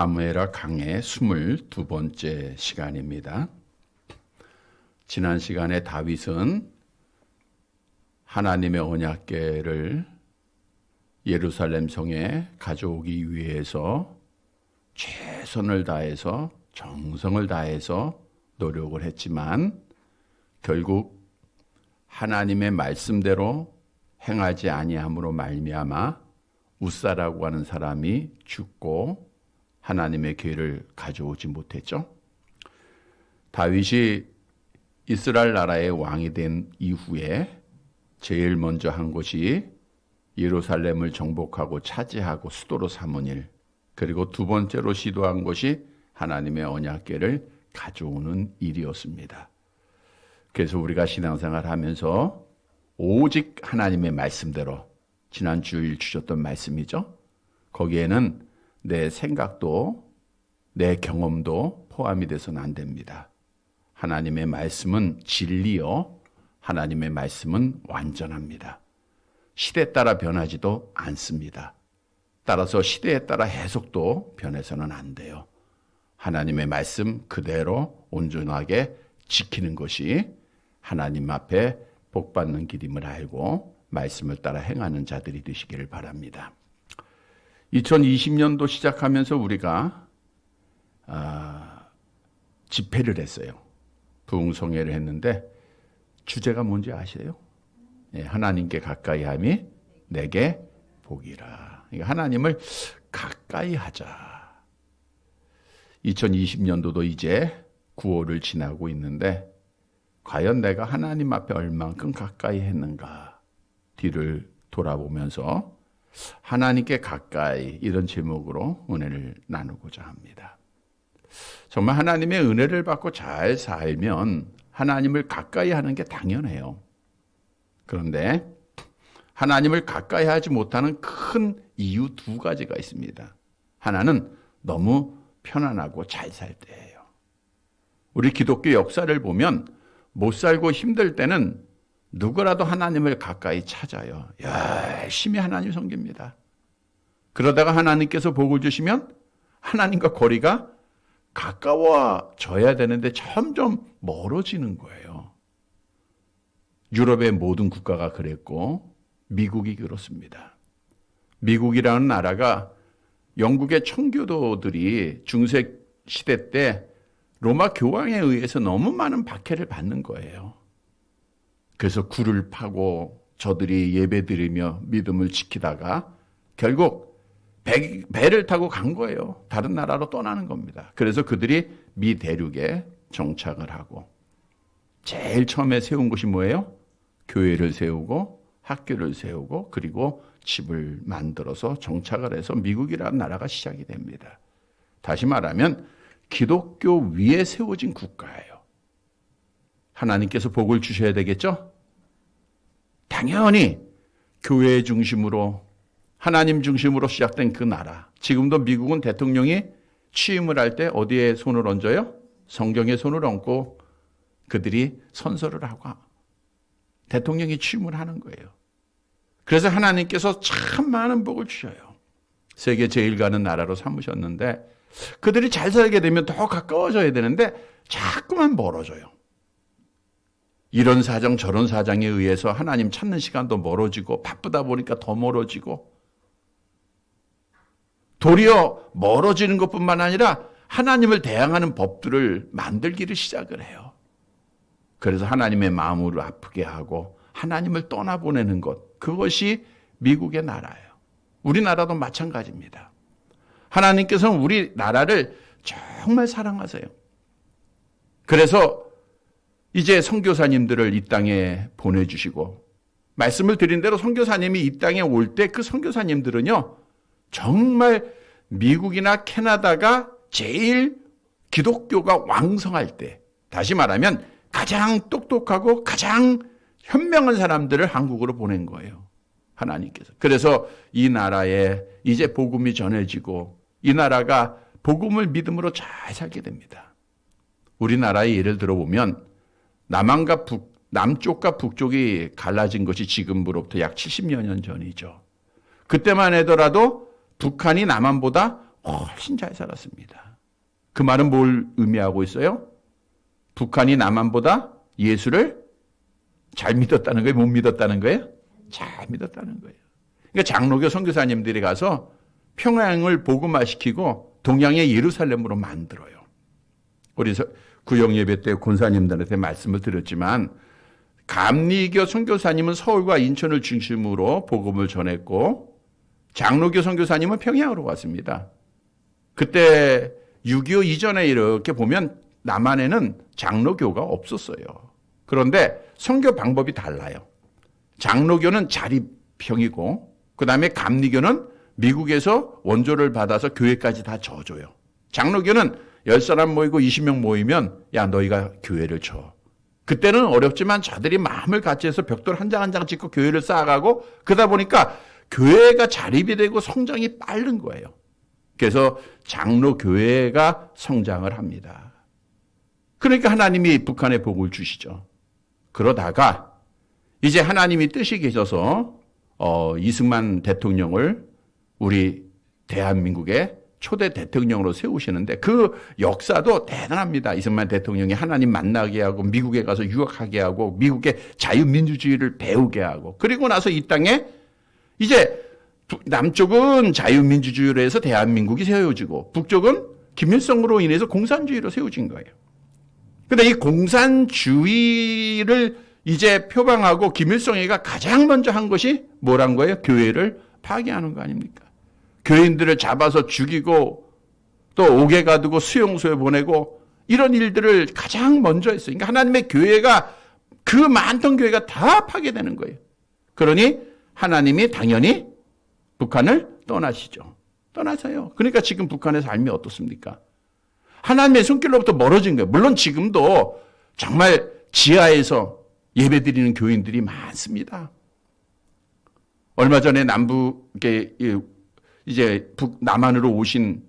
사무엘하 강의 22번째 시간입니다. 지난 시간에 다윗은 하나님의 언약궤를 예루살렘 성에 가져오기 위해서 최선을 다해서 정성을 다해서 노력을 했지만 결국 하나님의 말씀대로 행하지 아니함으로 말미암아 웃사라고 하는 사람이 죽고 하나님의 궤를 가져오지 못했죠. 다윗이 이스라엘 나라의 왕이 된 이후에 제일 먼저 한 것이 예루살렘을 정복하고 차지하고 수도로 삼은 일, 그리고 두 번째로 시도한 것이 하나님의 언약궤를 가져오는 일이었습니다. 그래서 우리가 신앙생활 하면서 오직 하나님의 말씀대로, 지난 주일 주셨던 말씀이죠. 거기에는 내 생각도 내 경험도 포함이 돼서는 안 됩니다. 하나님의 말씀은 진리요, 하나님의 말씀은 완전합니다. 시대에 따라 변하지도 않습니다. 따라서 시대에 따라 해석도 변해서는 안 돼요. 하나님의 말씀 그대로 온전하게 지키는 것이 하나님 앞에 복받는 길임을 알고 말씀을 따라 행하는 자들이 되시기를 바랍니다. 2020년도 시작하면서 우리가 집회를 했어요. 부흥성회를 했는데 주제가 뭔지 아세요? 하나님께 가까이 함이 내게 복이라. 하나님을 가까이 하자. 2020년도도 이제 9월을 지나고 있는데 과연 내가 하나님 앞에 얼만큼 가까이 했는가? 뒤를 돌아보면서 하나님께 가까이, 이런 제목으로 은혜를 나누고자 합니다. 정말 하나님의 은혜를 받고 잘 살면 하나님을 가까이 하는 게 당연해요. 그런데 하나님을 가까이 하지 못하는 큰 이유 두 가지가 있습니다. 하나는 너무 편안하고 잘 살 때예요. 우리 기독교 역사를 보면 못 살고 힘들 때는 누구라도 하나님을 가까이 찾아요. 열심히 하나님 섬깁니다. 그러다가 하나님께서 복을 주시면 하나님과 거리가 가까워져야 되는데 점점 멀어지는 거예요. 유럽의 모든 국가가 그랬고 미국이 그렇습니다. 미국이라는 나라가 영국의 청교도들이 중세 시대 때 로마 교황에 의해서 너무 많은 박해를 받는 거예요. 그래서 굴을 파고 저들이 예배드리며 믿음을 지키다가 결국 배를 타고 간 거예요. 다른 나라로 떠나는 겁니다. 그래서 그들이 미 대륙에 정착을 하고 제일 처음에 세운 곳이 뭐예요? 교회를 세우고 학교를 세우고 그리고 집을 만들어서 정착을 해서 미국이라는 나라가 시작이 됩니다. 다시 말하면 기독교 위에 세워진 국가예요. 하나님께서 복을 주셔야 되겠죠? 당연히 교회 중심으로, 하나님 중심으로 시작된 그 나라. 지금도 미국은 대통령이 취임을 할 때 어디에 손을 얹어요? 성경에 손을 얹고 그들이 선서를 하고 대통령이 취임을 하는 거예요. 그래서 하나님께서 참 많은 복을 주셔요. 세계 제일 가는 나라로 삼으셨는데 그들이 잘 살게 되면 더 가까워져야 되는데 자꾸만 멀어져요. 이런 사정 저런 사정에 의해서 하나님 찾는 시간도 멀어지고 바쁘다 보니까 더 멀어지고 도리어 멀어지는 것뿐만 아니라 하나님을 대항하는 법들을 만들기를 시작을 해요. 그래서 하나님의 마음을 아프게 하고 하나님을 떠나보내는 것, 그것이 미국의 나라예요. 우리나라도 마찬가지입니다. 하나님께서는 우리나라를 정말 사랑하세요. 그래서 이제 선교사님들을 이 땅에 보내주시고 말씀을 드린 대로 선교사님이 이 땅에 올 때 그 선교사님들은요 정말 미국이나 캐나다가 제일 기독교가 왕성할 때, 다시 말하면 가장 똑똑하고 가장 현명한 사람들을 한국으로 보낸 거예요. 하나님께서. 그래서 이 나라에 이제 복음이 전해지고 이 나라가 복음을 믿음으로 잘 살게 됩니다. 우리나라의 예를 들어보면 남쪽과 북쪽이 갈라진 것이 지금으로부터 약 70여 년 전이죠. 그때만 하더라도 북한이 남한보다 훨씬 잘 살았습니다. 그 말은 뭘 의미하고 있어요? 북한이 남한보다 예수를 잘 믿었다는 거예요? 못 믿었다는 거예요? 잘 믿었다는 거예요. 그러니까 장로교 선교사님들이 가서 평양을 복음화시키고 동양의 예루살렘으로 만들어요. 우리 구역예배 때 권사님들한테 말씀을 드렸지만 감리교 선교사님은 서울과 인천을 중심으로 복음을 전했고 장로교 선교사님은 평양으로 왔습니다. 그때 6.25 이전에 이렇게 보면 남한에는 장로교가 없었어요. 그런데 선교 방법이 달라요. 장로교는 자립형이고 그 다음에 감리교는 미국에서 원조를 받아서 교회까지 다 져줘요. 장로교는 10사람 모이고 20명 모이면 야 너희가 교회를 줘. 그때는 어렵지만 자들이 마음을 같이 해서 벽돌 한 장 한 장 짓고 교회를 쌓아가고 그러다 보니까 교회가 자립이 되고 성장이 빠른 거예요. 그래서 장로교회가 성장을 합니다. 그러니까 하나님이 북한에 복을 주시죠. 그러다가 이제 하나님이 뜻이 계셔서 이승만 대통령을 우리 대한민국의 초대 대통령으로 세우시는데 그 역사도 대단합니다. 이승만 대통령이 하나님 만나게 하고 미국에 가서 유학하게 하고 미국의 자유민주주의를 배우게 하고 그리고 나서 이 땅에 이제 남쪽은 자유민주주의로 해서 대한민국이 세워지고 북쪽은 김일성으로 인해서 공산주의로 세워진 거예요. 그런데 이 공산주의를 이제 표방하고 김일성이가 가장 먼저 한 것이 뭐란 거예요? 교회를 파괴하는 거 아닙니까? 교인들을 잡아서 죽이고 또 옥에 가두고 수용소에 보내고 이런 일들을 가장 먼저 했어요. 그러니까 하나님의 교회가 그 많던 교회가 다 파괴되는 거예요. 그러니 하나님이 당연히 북한을 떠나시죠. 떠나서요. 그러니까 지금 북한의 삶이 어떻습니까? 하나님의 손길로부터 멀어진 거예요. 물론 지금도 정말 지하에서 예배드리는 교인들이 많습니다. 얼마 전에 남북에 이제 남한으로 오신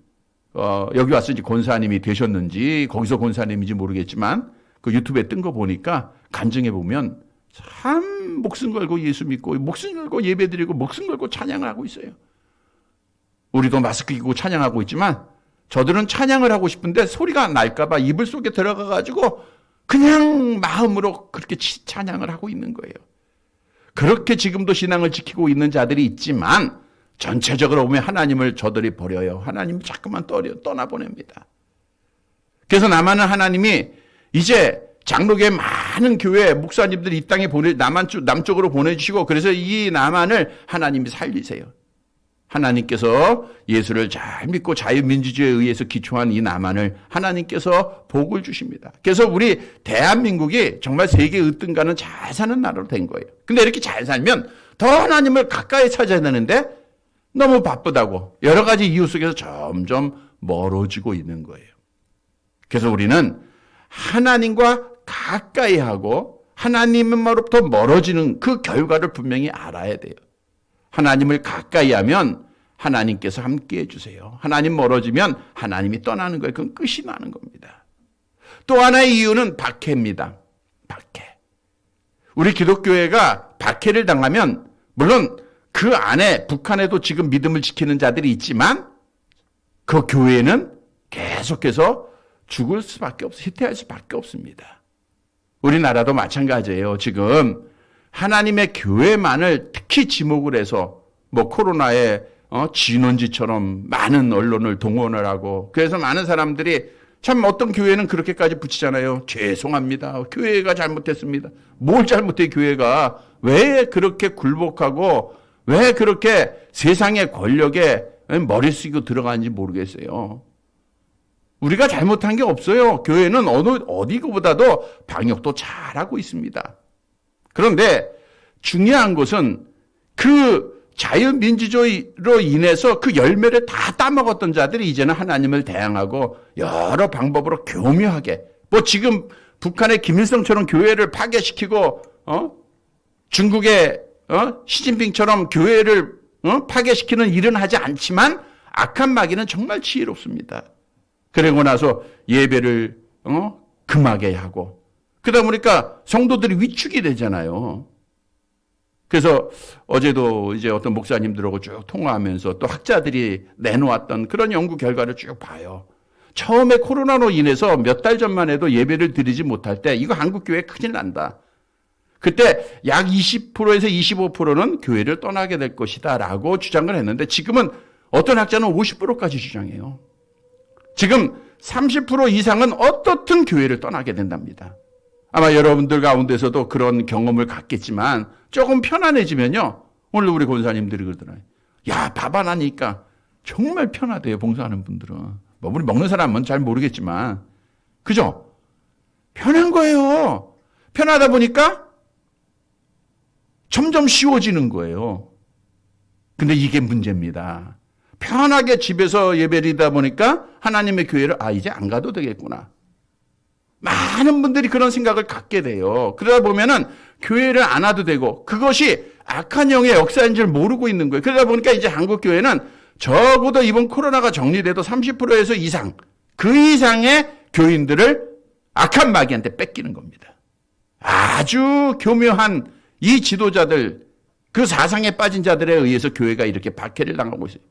여기 와서 이제 권사님이 되셨는지 거기서 권사님인지 모르겠지만 그 유튜브에 뜬 거 보니까 간증해 보면 참 목숨 걸고 예수 믿고 목숨 걸고 예배드리고 목숨 걸고 찬양을 하고 있어요. 우리도 마스크 끼고 찬양하고 있지만 저들은 찬양을 하고 싶은데 소리가 날까 봐 이불 속에 들어가 가지고 그냥 마음으로 그렇게 찬양을 하고 있는 거예요. 그렇게 지금도 신앙을 지키고 있는 자들이 있지만 전체적으로 보면 하나님을 저들이 버려요. 하나님 자꾸만 떠나보냅니다. 그래서 남한은 하나님이 이제 장로교의 많은 교회 목사님들이 이 땅에 남쪽으로 보내주시고 그래서 이 남한을 하나님이 살리세요. 하나님께서 예수를 잘 믿고 자유민주주의에 의해서 기초한 이 남한을 하나님께서 복을 주십니다. 그래서 우리 대한민국이 정말 세계 으뜸가는 잘 사는 나라로 된 거예요. 근데 이렇게 잘 살면 더 하나님을 가까이 찾아야 되는데 너무 바쁘다고 여러 가지 이유 속에서 점점 멀어지고 있는 거예요. 그래서 우리는 하나님과 가까이 하고 하나님으로부터 멀어지는 그 결과를 분명히 알아야 돼요. 하나님을 가까이 하면 하나님께서 함께 해주세요. 하나님 멀어지면 하나님이 떠나는 거예요. 그건 끝이 나는 겁니다. 또 하나의 이유는 박해입니다. 박해. 우리 기독교회가 박해를 당하면 물론 그 안에 북한에도 지금 믿음을 지키는 자들이 있지만 그 교회는 계속해서 죽을 수밖에 없어요. 휘퇴할 수밖에 없습니다. 우리나라도 마찬가지예요. 지금 하나님의 교회만을 특히 지목을 해서 뭐 코로나에 진원지처럼 많은 언론을 동원을 하고 그래서 많은 사람들이 참 어떤 교회는 그렇게까지 붙이잖아요. 죄송합니다. 교회가 잘못했습니다. 뭘 잘못해 교회가 왜 그렇게 굴복하고 왜 그렇게 세상의 권력에 머리 쓰고 들어가는지 모르겠어요. 우리가 잘못한 게 없어요. 교회는 어디보다도 방역도 잘하고 있습니다. 그런데 중요한 것은 그 자유민주주의로 인해서 그 열매를 다 따먹었던 자들이 이제는 하나님을 대항하고 여러 방법으로 교묘하게 뭐 지금 북한의 김일성처럼 교회를 파괴시키고 중국의 시진핑처럼 교회를 파괴시키는 일은 하지 않지만 악한 마귀는 정말 지혜롭습니다. 그러고 나서 예배를 금하게 하고 그러다 보니까 성도들이 위축이 되잖아요. 그래서 어제도 이제 어떤 목사님들하고 쭉 통화하면서 또 학자들이 내놓았던 그런 연구 결과를 쭉 봐요. 처음에 코로나로 인해서 몇 달 전만 해도 예배를 드리지 못할 때 이거 한국교회 큰일 난다. 그때 약 20%에서 25%는 교회를 떠나게 될 것이다 라고 주장을 했는데 지금은 어떤 학자는 50%까지 주장해요. 지금 30% 이상은 어떻든 교회를 떠나게 된답니다. 아마 여러분들 가운데서도 그런 경험을 갖겠지만 조금 편안해지면요. 오늘 우리 권사님들이 그러더라고요. 야, 밥 안 하니까 정말 편하대요. 봉사하는 분들은. 뭐 우리 먹는 사람은 잘 모르겠지만. 그죠? 편한 거예요. 편하다 보니까 점점 쉬워지는 거예요. 근데 이게 문제입니다. 편하게 집에서 예배드리다 보니까 하나님의 교회를 이제 안 가도 되겠구나. 많은 분들이 그런 생각을 갖게 돼요. 그러다 보면은 교회를 안 와도 되고 그것이 악한 영의 역사인 줄 모르고 있는 거예요. 그러다 보니까 이제 한국 교회는 적어도 이번 코로나가 정리돼도 30%에서 이상 그 이상의 교인들을 악한 마귀한테 뺏기는 겁니다. 아주 교묘한 이 지도자들 그 사상에 빠진 자들에 의해서 교회가 이렇게 박해를 당하고 있어요.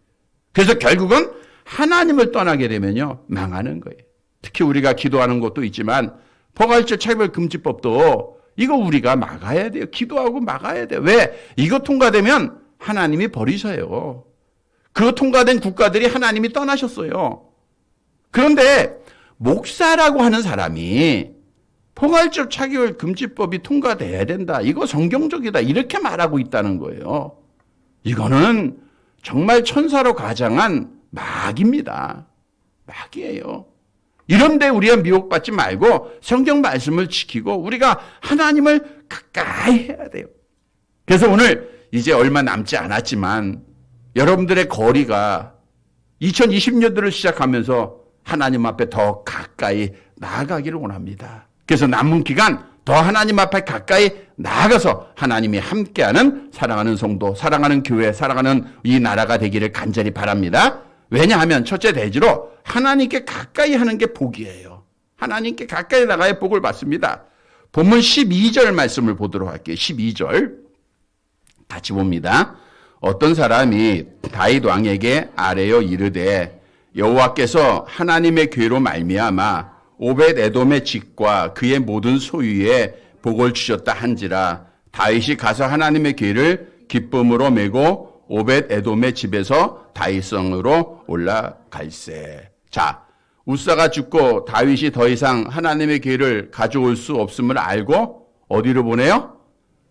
그래서 결국은 하나님을 떠나게 되면요 망하는 거예요. 특히 우리가 기도하는 것도 있지만 포괄적 차별금지법도 이거 우리가 막아야 돼요. 기도하고 막아야 돼요. 왜? 이거 통과되면 하나님이 버리셔요. 그거 통과된 국가들이 하나님이 떠나셨어요. 그런데 목사라고 하는 사람이 포괄적 차별금지법이 통과돼야 된다. 이거 성경적이다. 이렇게 말하고 있다는 거예요. 이거는 정말 천사로 가장한 마귀입니다. 마귀예요. 이런데 우리가 미혹받지 말고 성경 말씀을 지키고 우리가 하나님을 가까이 해야 돼요. 그래서 오늘 이제 얼마 남지 않았지만 여러분들의 거리가 2020년도를 시작하면서 하나님 앞에 더 가까이 나아가기를 원합니다. 그래서 남은 기간 더 하나님 앞에 가까이 나아가서 하나님이 함께하는 사랑하는 성도, 사랑하는 교회, 사랑하는 이 나라가 되기를 간절히 바랍니다. 왜냐하면 첫째 대지로 하나님께 가까이 하는 게 복이에요. 하나님께 가까이 나가야 복을 받습니다. 본문 12절 말씀을 보도록 할게요. 12절 같이 봅니다. 어떤 사람이 다윗 왕에게 아뢰어 이르되 여호와께서 하나님의 괴로 말미암아 오벳 에돔의 집과 그의 모든 소유에 복을 주셨다 한지라 다윗이 가서 하나님의 괴를 기쁨으로 메고 오벳 에돔의 집에서 다윗성으로 올라갈세. 자, 우사가 죽고 다윗이 더 이상 하나님의 괴를 가져올 수 없음을 알고 어디로 보내요?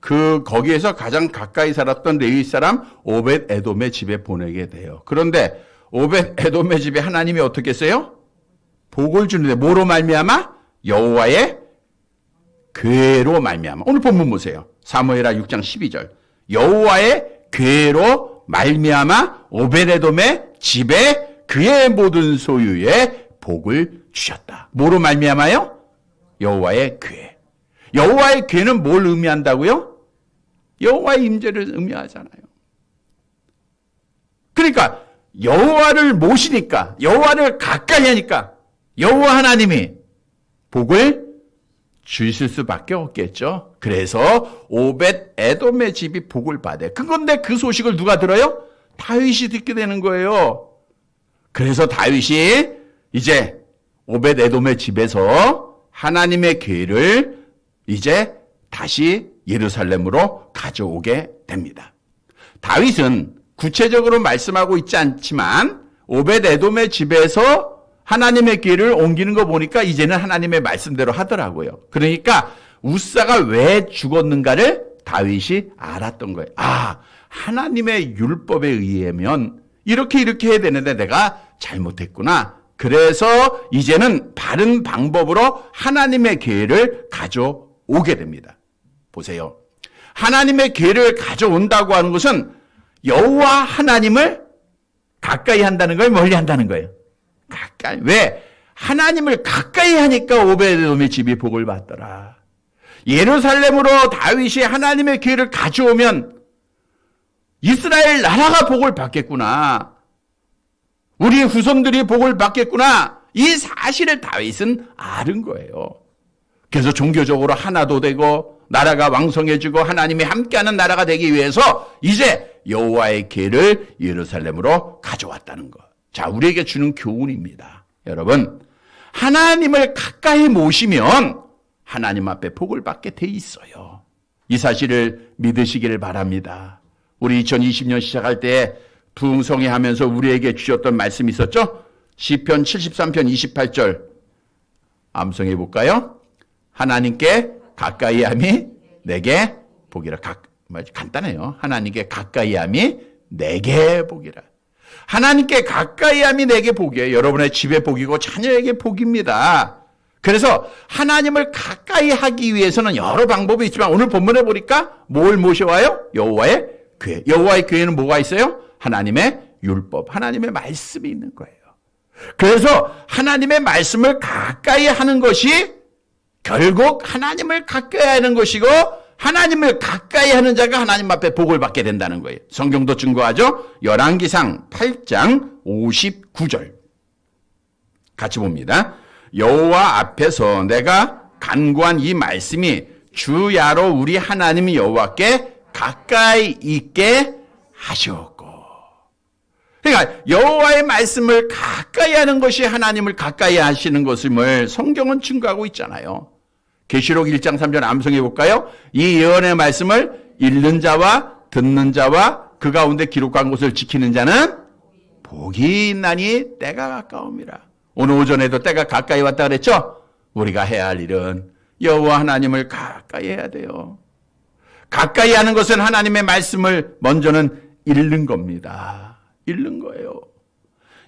거기에서 가장 가까이 살았던 레위 사람 오벳 에돔의 집에 보내게 돼요. 그런데 오벳 에돔의 집에 하나님이 어떻게 했어요? 복을 주는데 뭐로 말미암아? 여호와의 괴로 말미암아. 오늘 본문 보세요. 사무엘하 6장 12절. 여호와의 괴로 말미암아 오벳 에돔의 집에 그의 모든 소유에 복을 주셨다. 뭐로 말미암아요? 여호와의 괴. 여호와의 괴는 뭘 의미한다고요? 여호와의 임재를 의미하잖아요. 그러니까 여호와를 모시니까 여호와를 가까이 하니까 여호와 하나님이 복을 주실 수밖에 없겠죠. 그래서 오벳 에돔의 집이 복을 받아요. 그건데 그 소식을 누가 들어요? 다윗이 듣게 되는 거예요. 그래서 다윗이 이제 오벳 에돔의 집에서 하나님의 괴를 이제 다시 예루살렘으로 가져오게 됩니다. 다윗은 구체적으로 말씀하고 있지 않지만 오벳 에돔의 집에서 하나님의 괴를 옮기는 거 보니까 이제는 하나님의 말씀대로 하더라고요. 그러니까 우사가 왜 죽었는가를 다윗이 알았던 거예요. 하나님의 율법에 의하면 이렇게 해야 되는데 내가 잘못했구나. 그래서 이제는 바른 방법으로 하나님의 괴를 가져오게 됩니다. 보세요. 하나님의 괴를 가져온다고 하는 것은 여호와 하나님을 가까이 한다는 거예요? 멀리 한다는 거예요? 가까이. 왜? 하나님을 가까이 하니까 오벳에돔의 집이 복을 받더라. 예루살렘으로 다윗이 하나님의 괴를 가져오면 이스라엘 나라가 복을 받겠구나. 우리 후손들이 복을 받겠구나. 이 사실을 다윗은 아는 거예요. 그래서 종교적으로 하나도 되고 나라가 왕성해지고 하나님이 함께하는 나라가 되기 위해서 이제 여호와의 궤를 예루살렘으로 가져왔다는 것. 자, 우리에게 주는 교훈입니다. 여러분, 하나님을 가까이 모시면 하나님 앞에 복을 받게 돼 있어요. 이 사실을 믿으시기를 바랍니다. 우리 2020년 시작할 때 부흥성회하면서 우리에게 주셨던 말씀이 있었죠? 시편 73편 28절 암송해 볼까요? 하나님께 가까이함이 내게 복이라. 간단해요. 하나님께 가까이함이 내게 복이라. 하나님께 가까이함이 내게 복이에요. 여러분의 집에 복이고 자녀에게 복입니다. 그래서 하나님을 가까이 하기 위해서는 여러 방법이 있지만 오늘 본문에 보니까 뭘 모셔와요? 여호와의 궤. 여호와의 궤에는 뭐가 있어요? 하나님의 율법, 하나님의 말씀이 있는 거예요. 그래서 하나님의 말씀을 가까이 하는 것이 결국 하나님을 가까이 하는 것이고 하나님을 가까이 하는 자가 하나님 앞에 복을 받게 된다는 거예요. 성경도 증거하죠. 열왕기상 8장 59절 같이 봅니다. 여호와 앞에서 내가 간구한 이 말씀이 주야로 우리 하나님 여호와께 가까이 있게 하셨고. 그러니까 여호와의 말씀을 가까이 하는 것이 하나님을 가까이 하시는 것임을 성경은 증거하고 있잖아요. 계시록 1장 3절 암송해 볼까요? 이 예언의 말씀을 읽는 자와 듣는 자와 그 가운데 기록한 것을 지키는 자는 복이 있나니 때가 가까움이라. 오늘 오전에도 때가 가까이 왔다 그랬죠? 우리가 해야 할 일은 여호와 하나님을 가까이 해야 돼요. 가까이 하는 것은 하나님의 말씀을 먼저는 읽는 겁니다. 읽는 거예요.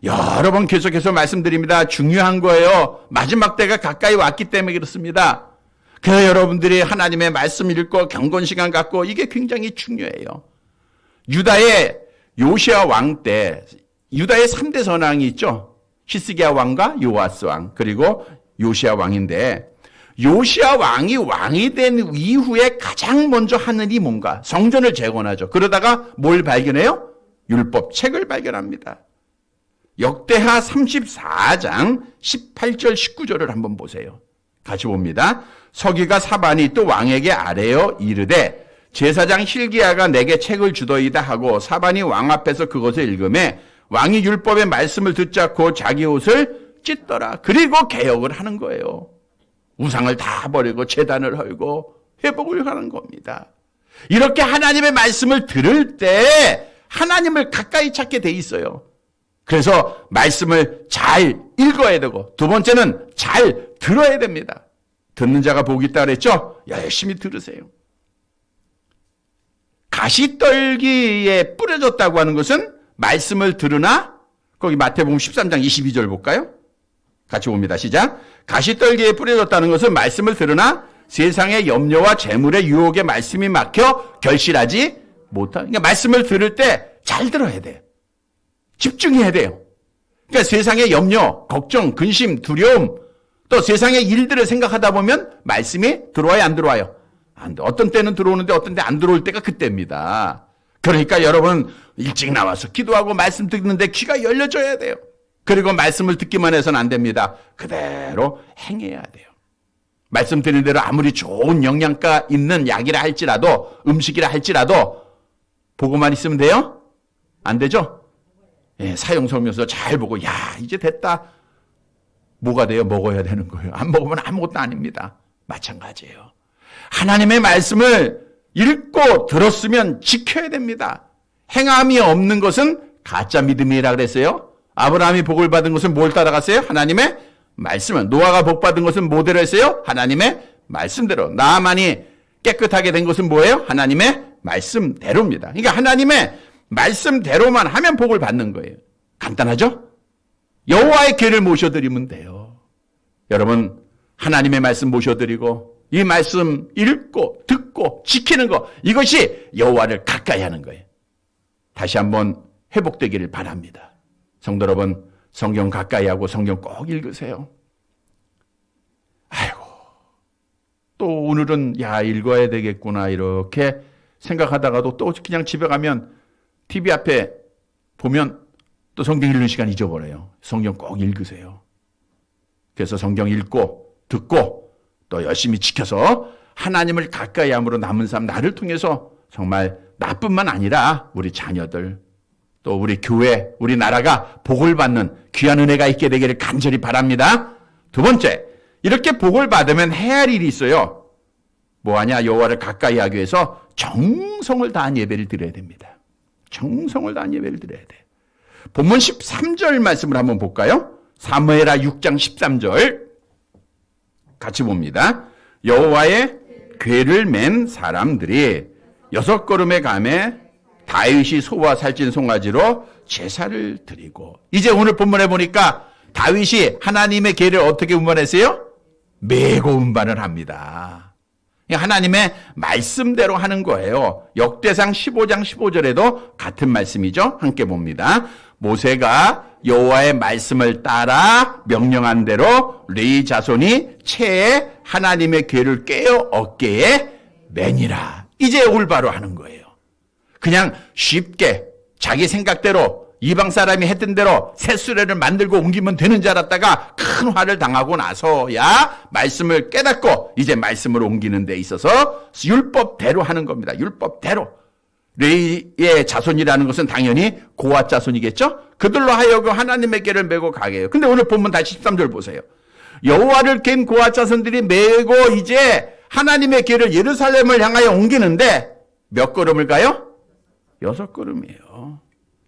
여러 번 계속해서 말씀드립니다. 중요한 거예요. 마지막 때가 가까이 왔기 때문에 그렇습니다. 그래서 여러분들이 하나님의 말씀 읽고 경건 시간 갖고 이게 굉장히 중요해요. 유다의 요시야 왕 때 유다의 3대 선왕이 있죠. 히스기야 왕과 요아스 왕 그리고 요시야 왕인데 요시야 왕이 된 이후에 가장 먼저 하는 일이 뭔가? 성전을 재건하죠. 그러다가 뭘 발견해요? 율법 책을 발견합니다. 역대하 34장 18절 19절을 한번 보세요. 같이 봅니다. 서기가 사반이 또 왕에게 아뢰어 이르되 제사장 hil기야가 내게 책을 주더이다 하고 사반이 왕 앞에서 그것을 읽음에 왕이 율법의 말씀을 듣자고 자기 옷을 찢더라. 그리고 개혁을 하는 거예요. 우상을 다 버리고 제단을 헐고 회복을 하는 겁니다. 이렇게 하나님의 말씀을 들을 때 하나님을 가까이 찾게 돼 있어요. 그래서 말씀을 잘 읽어야 되고 두 번째는 잘 들어야 됩니다. 듣는 자가 복이 있다 그랬죠? 열심히 들으세요. 가시떨기에 뿌려졌다고 하는 것은 말씀을 들으나 거기 마태복음 13장 22절 볼까요? 같이 봅니다. 시작. 가시떨기에 뿌려졌다는 것은 말씀을 들으나 세상의 염려와 재물의 유혹에 말씀이 막혀 결실하지 못한. 그러니까 말씀을 들을 때 잘 들어야 돼요. 집중해야 돼요. 그러니까 세상의 염려, 걱정, 근심, 두려움 또 세상의 일들을 생각하다 보면 말씀이 들어와요, 안 들어와요? 안 돼. 어떤 때는 들어오는데 어떤 때 안 들어올 때가 그때입니다. 그러니까 여러분 일찍 나와서 기도하고 말씀 듣는데 귀가 열려져야 돼요. 그리고 말씀을 듣기만 해서는 안 됩니다. 그대로 행해야 돼요. 말씀 드리는 대로 아무리 좋은 영양가 있는 약이라 할지라도 음식이라 할지라도 보고만 있으면 돼요? 안 되죠? 예, 사용 설명서 잘 보고 야 이제 됐다. 뭐가 돼요? 먹어야 되는 거예요. 안 먹으면 아무것도 아닙니다. 마찬가지예요. 하나님의 말씀을 읽고 들었으면 지켜야 됩니다. 행함이 없는 것은 가짜 믿음이라 그랬어요. 아브라함이 복을 받은 것은 뭘 따라갔어요? 하나님의 말씀을. 노아가 복 받은 것은 뭐대로 했어요? 하나님의 말씀대로. 나아만이 깨끗하게 된 것은 뭐예요? 하나님의 말씀대로입니다. 그러니까 하나님의 말씀대로만 하면 복을 받는 거예요. 간단하죠? 여호와의 궤를 모셔드리면 돼요. 여러분 하나님의 말씀 모셔드리고 이 말씀 읽고 듣고 지키는 거 이것이 여호와를 가까이 하는 거예요. 다시 한번 회복되기를 바랍니다. 성도 여러분 성경 가까이 하고 성경 꼭 읽으세요. 아이고 또 오늘은 야 읽어야 되겠구나 이렇게 생각하다가도 또 그냥 집에 가면 TV 앞에 보면 또 성경 읽는 시간 잊어버려요. 성경 꼭 읽으세요. 그래서 성경 읽고 듣고 또 열심히 지켜서 하나님을 가까이 함으로 남은 삶, 나를 통해서 정말 나뿐만 아니라 우리 자녀들, 또 우리 교회, 우리 나라가 복을 받는 귀한 은혜가 있게 되기를 간절히 바랍니다. 두 번째, 이렇게 복을 받으면 해야 할 일이 있어요. 뭐하냐? 여호와를 가까이 하기 위해서 정성을 다한 예배를 드려야 됩니다. 정성을 다한 예배를 드려야 돼. 본문 13절 말씀을 한번 볼까요? 사무엘하 6장 13절 같이 봅니다. 여호와의 궤를 맨 사람들이 6걸음의 감에 다윗이 소와 살찐 송아지로 제사를 드리고, 이제 오늘 본문에 보니까 다윗이 하나님의 궤를 어떻게 운반했어요? 메고 운반을 합니다. 하나님의 말씀대로 하는 거예요. 역대상 15장 15절에도 같은 말씀이죠. 함께 봅니다. 모세가 여호와의 말씀을 따라 명령한 대로 레위 자손이 채에 하나님의 궤를 꿰어 어깨에 매니라. 이제 올바로 하는 거예요. 그냥 쉽게 자기 생각대로 이방 사람이 했던 대로 새수레를 만들고 옮기면 되는 줄 알았다가 큰 화를 당하고 나서야 말씀을 깨닫고 이제 말씀을 옮기는 데 있어서 율법대로 하는 겁니다. 율법대로. 레위의 자손이라는 것은 당연히 고앗 자손이겠죠? 그들로 하여금 하나님의 궤를 메고 가게 해요. 근데 오늘 본문 다시 13절 보세요. 여호와를 깬 고앗 자손들이 메고 이제 하나님의 궤를 예루살렘을 향하여 옮기는데 몇 걸음을 가요? 6걸음이에요.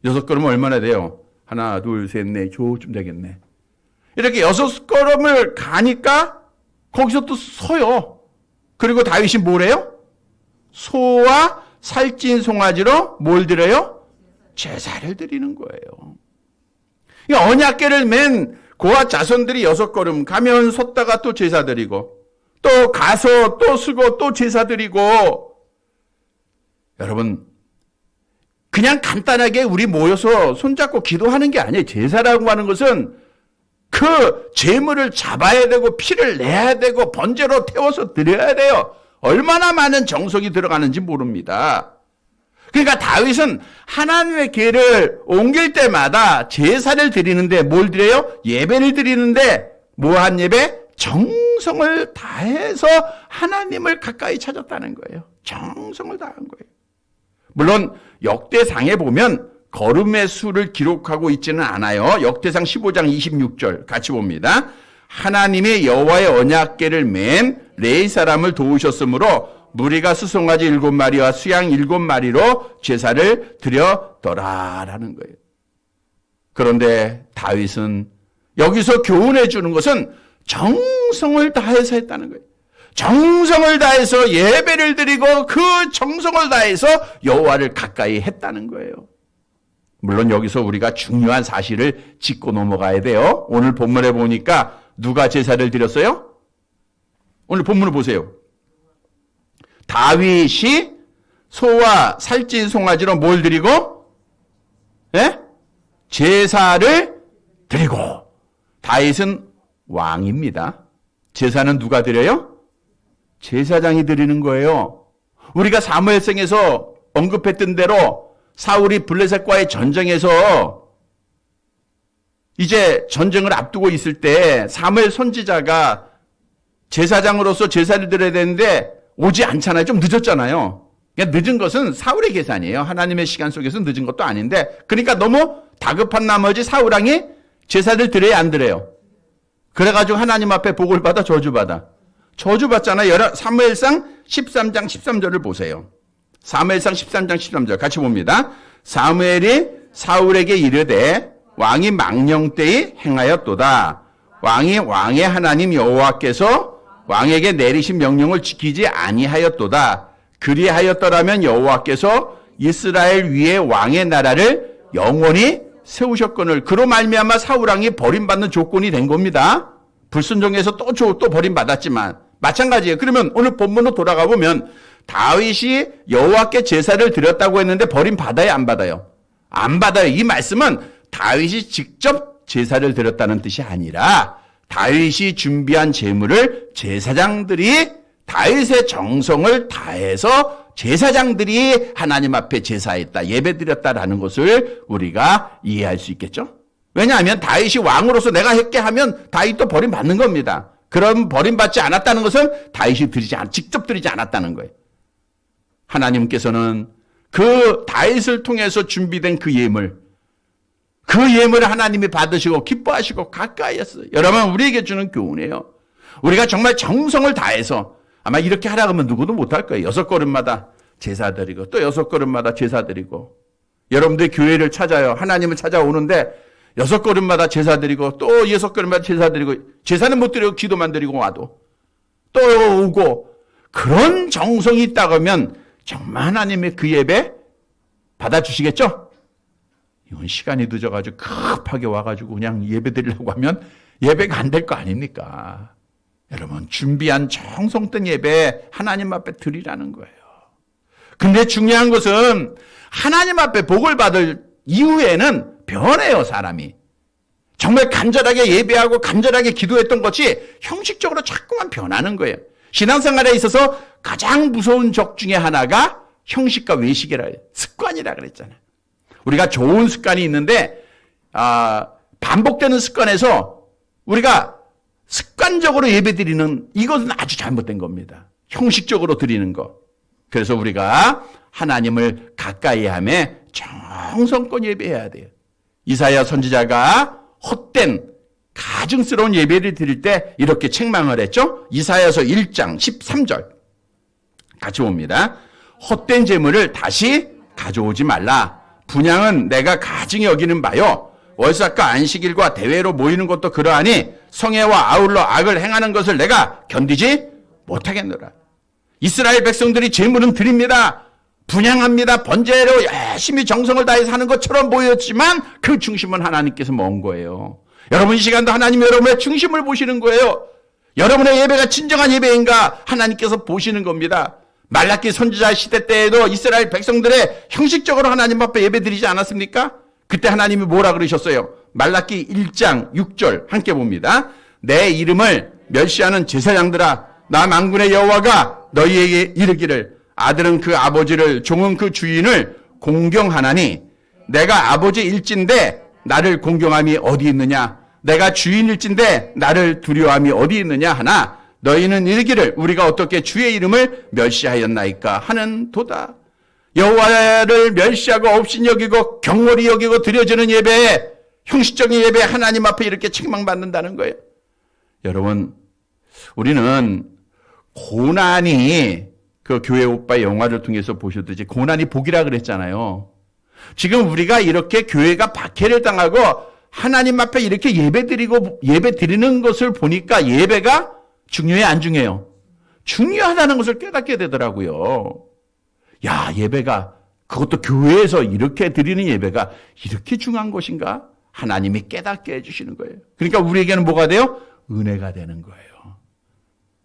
6걸음은 얼마나 돼요? 하나, 둘, 셋, 넷, 조금 되겠네. 이렇게 6걸음을 가니까 거기서 또 서요. 그리고 다윗이 뭐래요? 소와 살찐 송아지로 뭘 드려요? 제사를 드리는 거예요. 이 언약궤를 맨 고앗 자손들이 6걸음 가면 섰다가 또 제사 드리고, 또 가서 또 쓰고 또 제사 드리고. 여러분, 그냥 간단하게 우리 모여서 손잡고 기도하는 게 아니에요. 제사라고 하는 것은 그 제물을 잡아야 되고 피를 내야 되고 번제로 태워서 드려야 돼요. 얼마나 많은 정성이 들어가는지 모릅니다. 그러니까 다윗은 하나님의 궤를 옮길 때마다 제사를 드리는데 뭘 드려요? 예배를 드리는데 뭐한 예배? 정성을 다해서 하나님을 가까이 찾았다는 거예요. 정성을 다한 거예요. 물론 역대상에 보면 걸음의 수를 기록하고 있지는 않아요. 역대상 15장 26절 같이 봅니다. 하나님이 여호와의 언약궤를 맨 레위 사람을 도우셨으므로 무리가 수송아지 7마리와 수양 7마리로 제사를 드렸더라라는 거예요. 그런데 다윗은 여기서 교훈해 주는 것은 정성을 다해서 했다는 거예요. 정성을 다해서 예배를 드리고 그 정성을 다해서 여호와를 가까이 했다는 거예요. 물론 여기서 우리가 중요한 사실을 짚고 넘어가야 돼요. 오늘 본문에 보니까 누가 제사를 드렸어요? 오늘 본문을 보세요. 다윗이 소와 살찐 송아지로 뭘 드리고? 예? 제사를 드리고. 다윗은 왕입니다. 제사는 누가 드려요? 제사장이 드리는 거예요. 우리가 사무엘상에서 언급했던 대로 사울이 블레셋과의 전쟁에서 이제 전쟁을 앞두고 있을 때 사무엘 선지자가 제사장으로서 제사를 드려야 되는데 오지 않잖아요. 좀 늦었잖아요. 그러니까 늦은 것은 사울의 계산이에요. 하나님의 시간 속에서 늦은 것도 아닌데, 그러니까 너무 다급한 나머지 사울왕이 제사를 드려야 안 드려요. 그래가지고 하나님 앞에 복을 받아 저주받아. 저주받잖아요. 사무엘상 13장 13절을 보세요. 사무엘상 13장 13절 같이 봅니다. 사무엘이 사울에게 이르되 왕이 망령 때에 행하였도다. 왕이 왕의 하나님 여호와께서 왕에게 내리신 명령을 지키지 아니하였도다. 그리하였더라면 여호와께서 이스라엘 위에 왕의 나라를 영원히 세우셨거늘. 그로 말미암아 사울왕이 버림받는 조건이 된 겁니다. 불순종해서 또 버림받았지만 마찬가지예요. 그러면 오늘 본문으로 돌아가 보면 다윗이 여호와께 제사를 드렸다고 했는데 버림받아요, 안 받아요? 안 받아요. 이 말씀은 다윗이 직접 제사를 드렸다는 뜻이 아니라 다윗이 준비한 제물을 제사장들이 다윗의 정성을 다해서 제사장들이 하나님 앞에 제사했다, 예배드렸다라는 것을 우리가 이해할 수 있겠죠? 왜냐하면 다윗이 왕으로서 내가 했게 하면 다윗도 버림받는 겁니다. 그런 버림받지 않았다는 것은 다윗이 직접 드리지 않았다는 거예요. 하나님께서는 그 다윗을 통해서 준비된 그 예물을 하나님이 받으시고 기뻐하시고 가까이 했어요. 여러분, 우리에게 주는 교훈이에요. 우리가 정말 정성을 다해서, 아마 이렇게 하라고 하면 누구도 못할 거예요. 6걸음마다 제사 드리고 또 6걸음마다 제사 드리고. 여러분들 교회를 찾아요. 하나님을 찾아오는데 6걸음마다 제사 드리고 또 6걸음마다 제사 드리고, 제사는 못 드리고 기도만 드리고 와도 또 오고, 그런 정성이 있다고 하면 정말 하나님의 그 예배 받아주시겠죠? 이건 시간이 늦어가지고 급하게 와가지고 그냥 예배 드리려고 하면 예배가 안 될 거 아닙니까? 여러분, 준비한 정성된 예배 하나님 앞에 드리라는 거예요. 근데 중요한 것은 하나님 앞에 복을 받을 이후에는 변해요, 사람이. 정말 간절하게 예배하고 간절하게 기도했던 것이 형식적으로 자꾸만 변하는 거예요. 신앙생활에 있어서 가장 무서운 적 중에 하나가 형식과 외식이라 해요. 습관이라 그랬잖아요. 우리가 좋은 습관이 있는데 반복되는 습관에서 우리가 습관적으로 예배드리는, 이것은 아주 잘못된 겁니다. 형식적으로 드리는 거. 그래서 우리가 하나님을 가까이 하며 정성껏 예배해야 돼요. 이사야 선지자가 헛된 가증스러운 예배를 드릴 때 이렇게 책망을 했죠. 이사야서 1장 13절 같이 봅니다. 헛된 재물을 다시 가져오지 말라. 분향은 내가 가증히 여기는 바요. 월삭과 안식일과 대회로 모이는 것도 그러하니 성회와 아울러 악을 행하는 것을 내가 견디지 못하겠노라. 이스라엘 백성들이 재물은 드립니다. 분향합니다. 번제로 열심히 정성을 다해서 하는 것처럼 보였지만 그 중심은 하나님께서 먼 거예요. 여러분, 이 시간도 하나님 여러분의 중심을 보시는 거예요. 여러분의 예배가 진정한 예배인가 하나님께서 보시는 겁니다. 말라기 선지자 시대 때에도 이스라엘 백성들의 형식적으로 하나님 앞에 예배드리지 않았습니까? 그때 하나님이 뭐라 그러셨어요? 말라기 1장 6절 함께 봅니다. 내 이름을 멸시하는 제사장들아, 나 만군의 여호와가 너희에게 이르기를 아들은 그 아버지를, 종은 그 주인을 공경하나니 내가 아버지일진데 나를 공경함이 어디 있느냐? 내가 주인일진데 나를 두려워함이 어디 있느냐 하나 너희는 이르기를 우리가 어떻게 주의 이름을 멸시하였나이까 하는 도다. 여호와를 멸시하고 업신 여기고 경홀히 여기고 드려지는 예배에, 형식적인 예배에 하나님 앞에 이렇게 책망받는다는 거예요. 여러분, 우리는 고난이, 그 교회 오빠 영화를 통해서 보셨듯이 고난이 복이라 그랬잖아요. 지금 우리가 이렇게 교회가 박해를 당하고 하나님 앞에 이렇게 예배 드리는 것을 보니까 예배가 중요해, 안 중요해요? 중요하다는 것을 깨닫게 되더라고요. 야, 예배가, 그것도 교회에서 이렇게 드리는 예배가 이렇게 중요한 것인가? 하나님이 깨닫게 해주시는 거예요. 그러니까 우리에게는 뭐가 돼요? 은혜가 되는 거예요.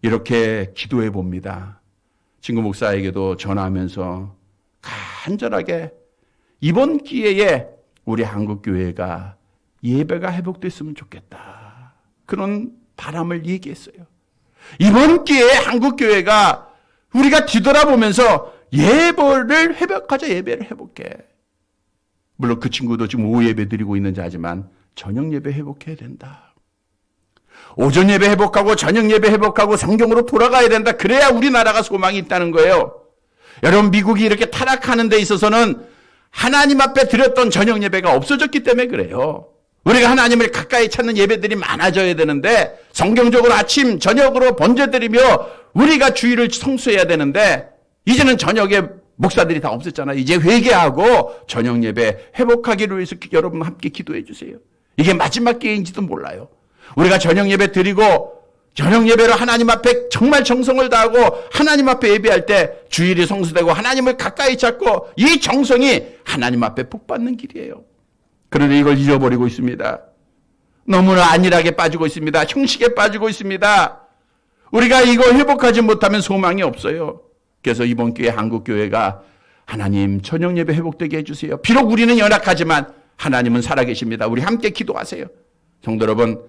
이렇게 기도해 봅니다. 친구 목사에게도 전화하면서 간절하게 이번 기회에 우리 한국교회가 예배가 회복됐으면 좋겠다, 그런 바람을 얘기했어요. 이번 기회에 한국교회가 우리가 뒤돌아보면서 예배를 회복하자, 예배를 회복해. 물론 그 친구도 지금 오후 예배 드리고 있는지 하지만 저녁 예배 회복해야 된다. 오전 예배 회복하고 저녁 예배 회복하고 성경으로 돌아가야 된다. 그래야 우리나라가 소망이 있다는 거예요. 여러분, 미국이 이렇게 타락하는 데 있어서는 하나님 앞에 드렸던 저녁 예배가 없어졌기 때문에 그래요. 우리가 하나님을 가까이 찾는 예배들이 많아져야 되는데, 성경적으로 아침 저녁으로 번제 드리며 우리가 주일을 성수해야 되는데, 이제는 저녁에 목사들이 다 없었잖아요. 이제 회개하고 저녁 예배 회복하기를 위해서 여러분 함께 기도해 주세요. 이게 마지막 기회인지도 몰라요. 우리가 저녁 예배 드리고 저녁 예배로 하나님 앞에 정말 정성을 다하고 하나님 앞에 예배할 때 주일이 성수되고 하나님을 가까이 찾고, 이 정성이 하나님 앞에 복받는 길이에요. 그런데 이걸 잊어버리고 있습니다. 너무나 안일하게 빠지고 있습니다. 형식에 빠지고 있습니다. 우리가 이거 회복하지 못하면 소망이 없어요. 그래서 이번 기회에 한국교회가 하나님 저녁 예배 회복되게 해주세요. 비록 우리는 연약하지만 하나님은 살아계십니다. 우리 함께 기도하세요. 성도 여러분,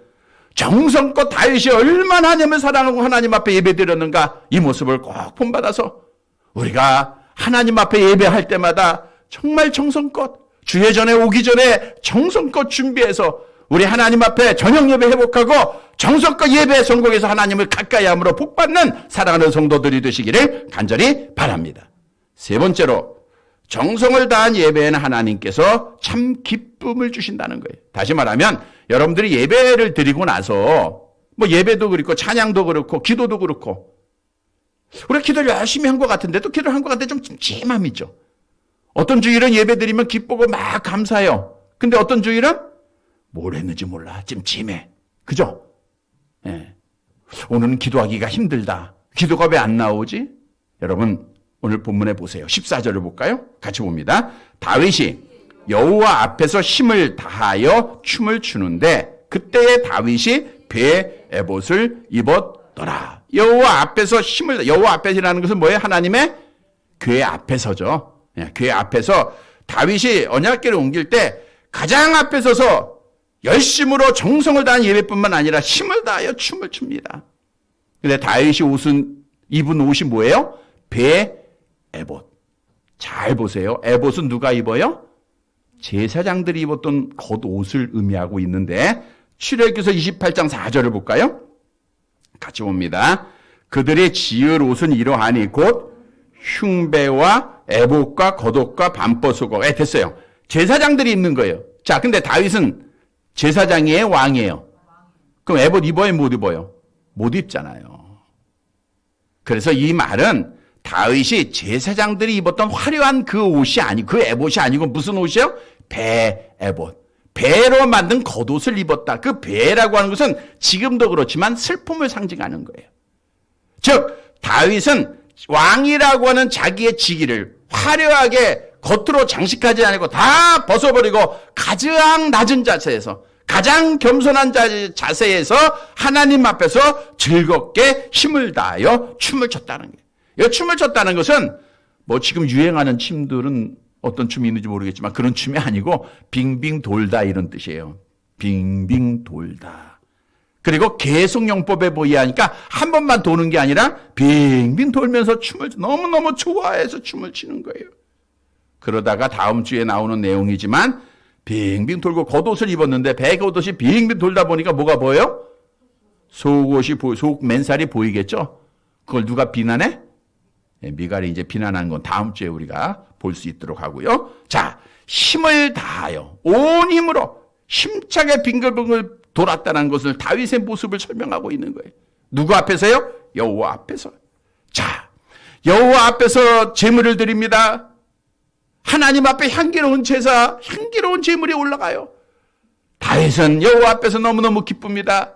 정성껏 다윗이 얼마나 하나님을 사랑하고 하나님 앞에 예배드렸는가, 이 모습을 꼭 본받아서 우리가 하나님 앞에 예배할 때마다 정말 정성껏, 주회 전에 오기 전에 정성껏 준비해서 우리 하나님 앞에 저녁 예배 회복하고 정성껏 예배에 성공해서 하나님을 가까이 함으로 복받는 사랑하는 성도들이 되시기를 간절히 바랍니다. 세 번째로, 정성을 다한 예배에는 하나님께서 참 기쁨을 주신다는 거예요. 다시 말하면 여러분들이 예배를 드리고 나서 뭐 예배도 그렇고 찬양도 그렇고 기도도 그렇고 우리가 기도를 열심히 한 것 같은데 또 기도를 한 것 같은데 좀 찜찜함이 있죠. 어떤 주일은 예배 드리면 기쁘고 막 감사해요. 근데 어떤 주일은 뭘 했는지 몰라. 찜찜해. 그죠? 예. 오늘은 기도하기가 힘들다. 기도가 왜 안 나오지? 여러분 오늘 본문에 보세요. 14절을 볼까요? 같이 봅니다. 다윗이 여호와 앞에서 힘을 다하여 춤을 추는데 그때에 다윗이 배 에봇을 입었더라. 여호와 앞에서 여호와 앞에서라는 것은 뭐예요? 하나님의 궤 앞에서죠. 궤 앞에서 다윗이 언약궤를 옮길 때 가장 앞에 서서 열심으로 정성을 다한 예배뿐만 아니라 힘을 다하여 춤을 춥니다. 근데 다윗이 입은 옷이 뭐예요? 배 에봇. 잘 보세요. 에봇은 누가 입어요? 제사장들이 입었던 겉옷을 의미하고 있는데 출애굽기서 28장 4절을 볼까요? 같이 봅니다. 그들의 지을 옷은 이러하니 곧 흉배와 에봇과 겉옷과 반버스고. 됐어요. 제사장들이 입는 거예요. 자, 근데 다윗은 제사장이에요, 왕이에요? 그럼 에봇 입어요, 못 입어요? 못 입잖아요. 그래서 이 말은 다윗이 제사장들이 입었던 화려한 그 옷이 그 에봇이 아니고 무슨 옷이에요? 배 에봇. 배로 만든 겉옷을 입었다. 그 배라고 하는 것은 지금도 그렇지만 슬픔을 상징하는 거예요. 즉 다윗은 왕이라고 하는 자기의 직위를 화려하게 겉으로 장식하지 않고 다 벗어버리고 가장 낮은 자세에서 가장 겸손한 자세에서 하나님 앞에서 즐겁게 힘을 다하여 춤을 췄다는 거예요. 이 춤을 췄다는 것은 뭐 지금 유행하는 춤들은 어떤 춤이 있는지 모르겠지만 그런 춤이 아니고 빙빙 돌다 이런 뜻이에요. 빙빙 돌다. 그리고 계속용법에 의하니까 한 번만 도는 게 아니라 빙빙 돌면서 춤을 너무너무 좋아해서 춤을 추는 거예요. 그러다가 다음 주에 나오는 내용이지만 빙빙 돌고 겉옷을 입었는데 배 겉옷이 빙빙 돌다 보니까 뭐가 보여요? 속 맨살이 보이겠죠? 그걸 누가 비난해? 미갈이 이제 비난한 건 다음 주에 우리가 볼 수 있도록 하고요. 자, 힘을 다하여 온 힘으로 힘차게 빙글빙글 돌았다는 것을 다윗의 모습을 설명하고 있는 거예요. 누구 앞에서요? 여호와 앞에서. 자, 여호와 앞에서 제물을 드립니다. 하나님 앞에 향기로운 제사, 향기로운 제물이 올라가요. 다윗은 여호와 앞에서 너무너무 기쁩니다.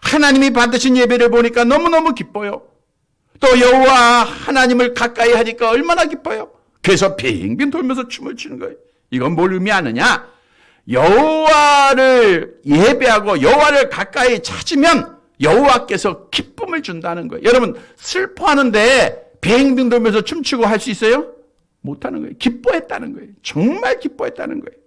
하나님이 받으신 예배를 보니까 너무너무 기뻐요. 또 여호와 하나님을 가까이 하니까 얼마나 기뻐요. 그래서 빙빙 돌면서 춤을 추는 거예요. 이건 뭘 의미하느냐? 여호와를 예배하고 여호와를 가까이 찾으면 여호와께서 기쁨을 준다는 거예요. 여러분 슬퍼하는데 빙빙 돌면서 춤추고 할 수 있어요? 못하는 거예요. 기뻐했다는 거예요. 정말 기뻐했다는 거예요.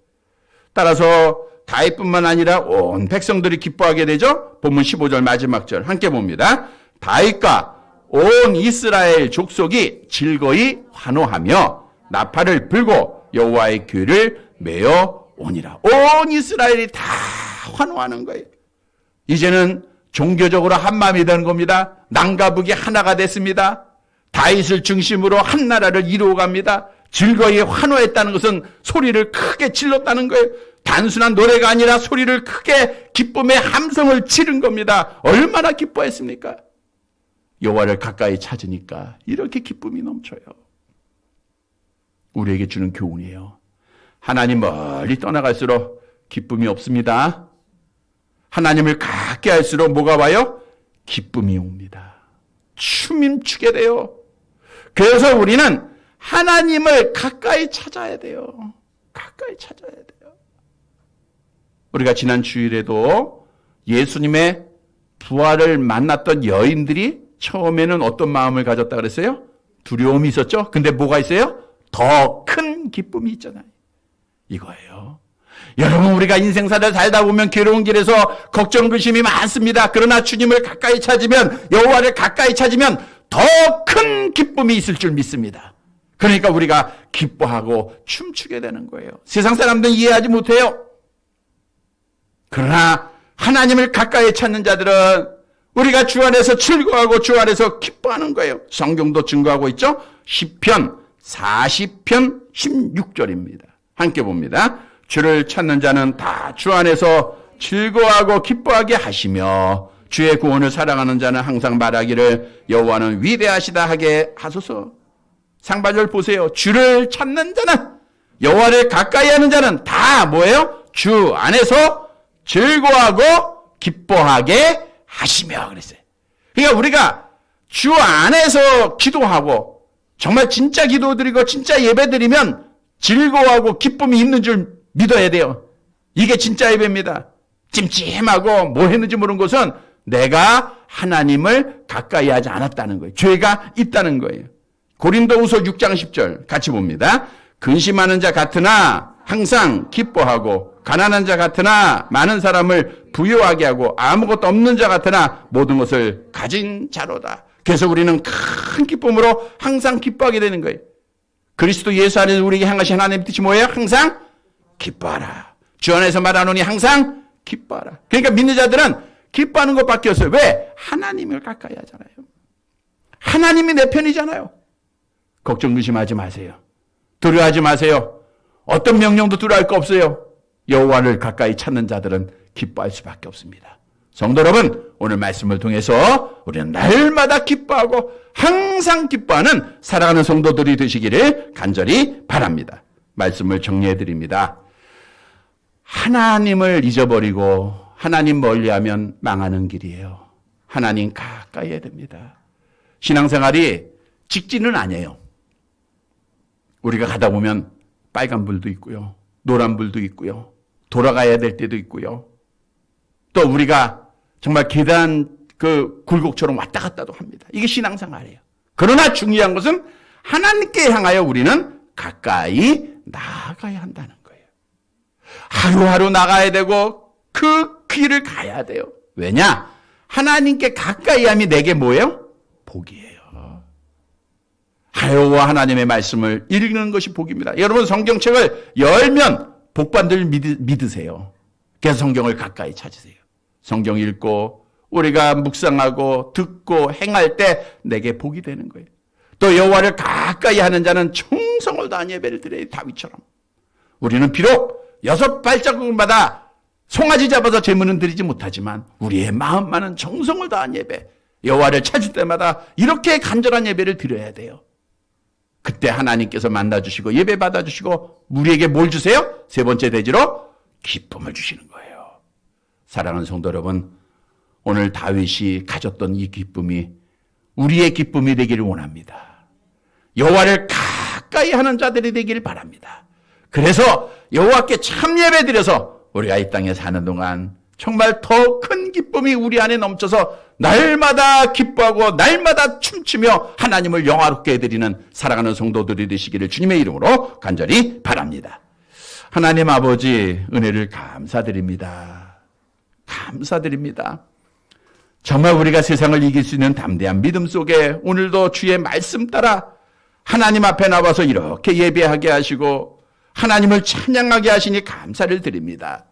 따라서 다윗뿐만 아니라 온 백성들이 기뻐하게 되죠. 본문 15절 마지막 절 함께 봅니다. 다윗과 온 이스라엘 족속이 즐거이 환호하며 나팔을 불고 여호와의 궤를 메어 오니라. 온 이스라엘이 다 환호하는 거예요. 이제는 종교적으로 한 마음이 되는 겁니다. 남과 북이 하나가 됐습니다. 다윗을 중심으로 한 나라를 이루어갑니다. 즐거이 환호했다는 것은 소리를 크게 질렀다는 거예요. 단순한 노래가 아니라 소리를 크게 기쁨의 함성을 지른 겁니다. 얼마나 기뻐했습니까? 여호와를 가까이 찾으니까 이렇게 기쁨이 넘쳐요. 우리에게 주는 교훈이에요. 하나님 멀리 떠나갈수록 기쁨이 없습니다. 하나님을 가까이 할수록 뭐가 와요? 기쁨이 옵니다. 춤이 추게 돼요. 그래서 우리는 하나님을 가까이 찾아야 돼요. 가까이 찾아야 돼요. 우리가 지난 주일에도 예수님의 부활을 만났던 여인들이 처음에는 어떤 마음을 가졌다 그랬어요? 두려움이 있었죠? 근데 뭐가 있어요? 더 큰 기쁨이 있잖아요. 이거예요. 여러분 우리가 인생사를 살다 보면 괴로운 길에서 걱정 근심이 많습니다. 그러나 주님을 가까이 찾으면 여호와를 가까이 찾으면 더 큰 기쁨이 있을 줄 믿습니다. 그러니까 우리가 기뻐하고 춤추게 되는 거예요. 세상 사람들은 이해하지 못해요. 그러나 하나님을 가까이 찾는 자들은 우리가 주 안에서 즐거워하고 주 안에서 기뻐하는 거예요. 성경도 증거하고 있죠. 시편 40편 16절입니다. 함께 봅니다. 주를 찾는 자는 다 주 안에서 즐거워하고 기뻐하게 하시며 주의 구원을 사랑하는 자는 항상 말하기를 여호와는 위대하시다 하게 하소서. 상반절 보세요. 주를 찾는 자는, 여호와를 가까이 하는 자는 다 뭐예요? 주 안에서 즐거워하고 기뻐하게 하시며 그랬어요. 그러니까 우리가 주 안에서 기도하고 정말 진짜 기도드리고 진짜 예배드리면 즐거워하고 기쁨이 있는 줄 믿어야 돼요. 이게 진짜 예배입니다. 찜찜하고 뭐 했는지 모르는 것은 내가 하나님을 가까이 하지 않았다는 거예요. 죄가 있다는 거예요. 고린도후서 6장 10절 같이 봅니다. 근심하는 자 같으나 항상 기뻐하고 가난한 자 같으나 많은 사람을 부유하게 하고 아무것도 없는 자 같으나 모든 것을 가진 자로다. 그래서 우리는 큰 기쁨으로 항상 기뻐하게 되는 거예요. 그리스도 예수 안에서 우리에게 향하신 하나님의 뜻이 뭐예요? 항상 기뻐하라. 주 안에서 말하노니 항상 기뻐하라. 그러니까 믿는 자들은 기뻐하는 것밖에 없어요. 왜? 하나님을 가까이 하잖아요. 하나님이 내 편이잖아요. 걱정 근심하지 마세요. 두려워하지 마세요. 어떤 명령도 두려워할 거 없어요. 여호와를 가까이 찾는 자들은 기뻐할 수밖에 없습니다. 성도 여러분, 오늘 말씀을 통해서 우리는 날마다 기뻐하고 항상 기뻐하는 사랑하는 성도들이 되시기를 간절히 바랍니다. 말씀을 정리해 드립니다. 하나님을 잊어버리고 하나님 멀리하면 망하는 길이에요. 하나님 가까이 해야 됩니다. 신앙생활이 직진은 아니에요. 우리가 가다 보면 빨간불도 있고요. 노란불도 있고요. 돌아가야 될 때도 있고요. 또 우리가 정말 계단 굴곡처럼 왔다 갔다도 합니다. 이게 신앙생활이에요. 그러나 중요한 것은 하나님께 향하여 우리는 가까이 나아가야 한다는 거예요. 하루하루 나가야 되고 그 길을 가야 돼요. 왜냐? 하나님께 가까이 함이 내게 뭐예요? 복이에요. 여호와 하나님의 말씀을 읽는 것이 복입니다. 여러분 성경책을 열면 복받을 믿으세요. 그래서 성경을 가까이 찾으세요. 성경 읽고 우리가 묵상하고 듣고 행할 때 내게 복이 되는 거예요. 또 여호와를 가까이 하는 자는 충성을 다한 예배를 드려요. 다윗처럼. 우리는 비록 6발자국마다 송아지 잡아서 제물은 드리지 못하지만 우리의 마음만은 정성을 다한 예배, 여호와를 찾을 때마다 이렇게 간절한 예배를 드려야 돼요. 그때 하나님께서 만나주시고 예배 받아주시고 우리에게 뭘 주세요? 세 번째 대지로 기쁨을 주시는 거예요. 사랑하는 성도 여러분, 오늘 다윗이 가졌던 이 기쁨이 우리의 기쁨이 되기를 원합니다. 여호와를 가까이 하는 자들이 되기를 바랍니다. 그래서 여호와께 참 예배 드려서 우리가 이 땅에 사는 동안 정말 더 큰 기쁨이 우리 안에 넘쳐서 날마다 기뻐하고 날마다 춤추며 하나님을 영화롭게 해드리는 사랑하는 성도들이 되시기를 주님의 이름으로 간절히 바랍니다. 하나님 아버지 은혜를 감사드립니다. 감사드립니다. 정말 우리가 세상을 이길 수 있는 담대한 믿음 속에 오늘도 주의 말씀 따라 하나님 앞에 나와서 이렇게 예배하게 하시고 하나님을 찬양하게 하시니 감사를 드립니다.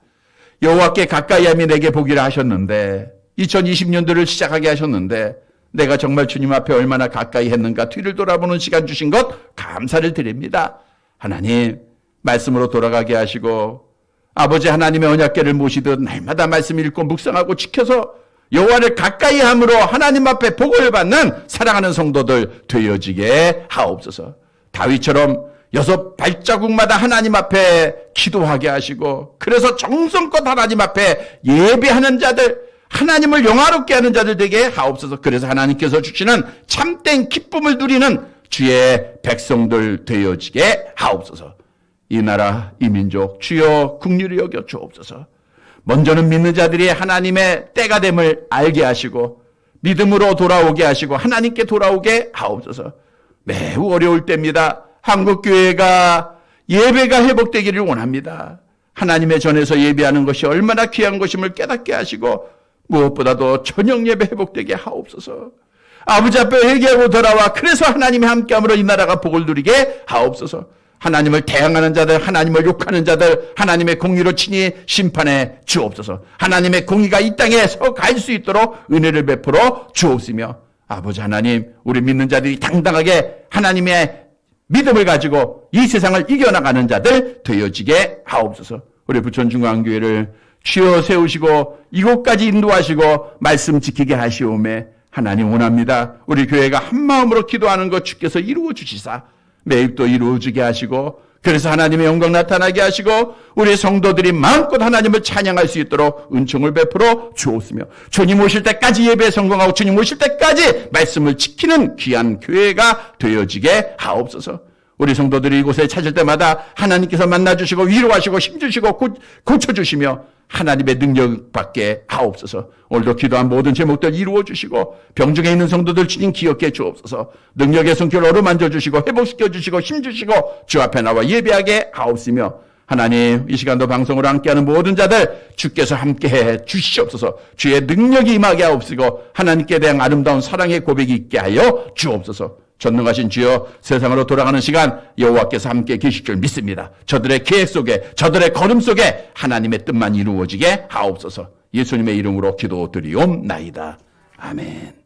여호와께 가까이함이 내게 복이라 하셨는데 2020년도를 시작하게 하셨는데 내가 정말 주님 앞에 얼마나 가까이 했는가 뒤를 돌아보는 시간 주신 것 감사를 드립니다. 하나님 말씀으로 돌아가게 하시고 아버지 하나님의 언약궤를 모시듯 날마다 말씀 읽고 묵상하고 지켜서 여호와를 가까이 함으로 하나님 앞에 복을 받는 사랑하는 성도들 되어지게 하옵소서. 다윗처럼 6발자국마다 하나님 앞에 기도하게 하시고 그래서 정성껏 하나님 앞에 예배하는 자들, 하나님을 영화롭게 하는 자들 되게 하옵소서. 그래서 하나님께서 주시는 참된 기쁨을 누리는 주의 백성들 되어지게 하옵소서. 이 나라 이 민족 주여 긍휼히 여겨 주옵소서. 먼저는 믿는 자들이 하나님의 때가 됨을 알게 하시고 믿음으로 돌아오게 하시고 하나님께 돌아오게 하옵소서. 매우 어려울 때입니다. 한국교회가 예배가 회복되기를 원합니다. 하나님의 전에서 예배하는 것이 얼마나 귀한 것임을 깨닫게 하시고 무엇보다도 저녁 예배 회복되게 하옵소서. 아버지 앞에 회개하고 돌아와 그래서 하나님이 함께함으로 이 나라가 복을 누리게 하옵소서. 하나님을 대항하는 자들, 하나님을 욕하는 자들, 하나님의 공의로 친히 심판해 주옵소서. 하나님의 공의가 이 땅에 서갈 수 있도록 은혜를 베풀어 주옵시며, 아버지 하나님, 우리 믿는 자들이 당당하게 하나님의 믿음을 가지고 이 세상을 이겨나가는 자들 되어지게 하옵소서. 우리 부천중앙교회를 주여 세우시고 이곳까지 인도하시고 말씀 지키게 하시오매 하나님 원합니다. 우리 교회가 한마음으로 기도하는 것 주께서 이루어 주시사 매입도 이루어지게 하시고, 그래서 하나님의 영광 나타나게 하시고 우리 성도들이 마음껏 하나님을 찬양할 수 있도록 은총을 베풀어 주옵시며, 주님 오실 때까지 예배에 성공하고 주님 오실 때까지 말씀을 지키는 귀한 교회가 되어지게 하옵소서. 우리 성도들이 이곳에 찾을 때마다 하나님께서 만나주시고 위로하시고 힘주시고 고쳐주시며 하나님의 능력 받게 하옵소서. 오늘도 기도한 모든 제목들 이루어주시고 병중에 있는 성도들 주님 기억해 주옵소서. 능력의 손길 어루만져 주시고 회복시켜 주시고 힘주시고 주 앞에 나와 예배하게 하옵시며, 하나님 이 시간도 방송으로 함께하는 모든 자들 주께서 함께해 주시옵소서. 주의 능력이 임하게 하옵시고 하나님께 대한 아름다운 사랑의 고백이 있게 하여 주옵소서. 전능하신 주여, 세상으로 돌아가는 시간 여호와께서 함께 계실 줄 믿습니다. 저들의 계획 속에, 저들의 걸음 속에 하나님의 뜻만 이루어지게 하옵소서. 예수님의 이름으로 기도드리옵나이다. 아멘.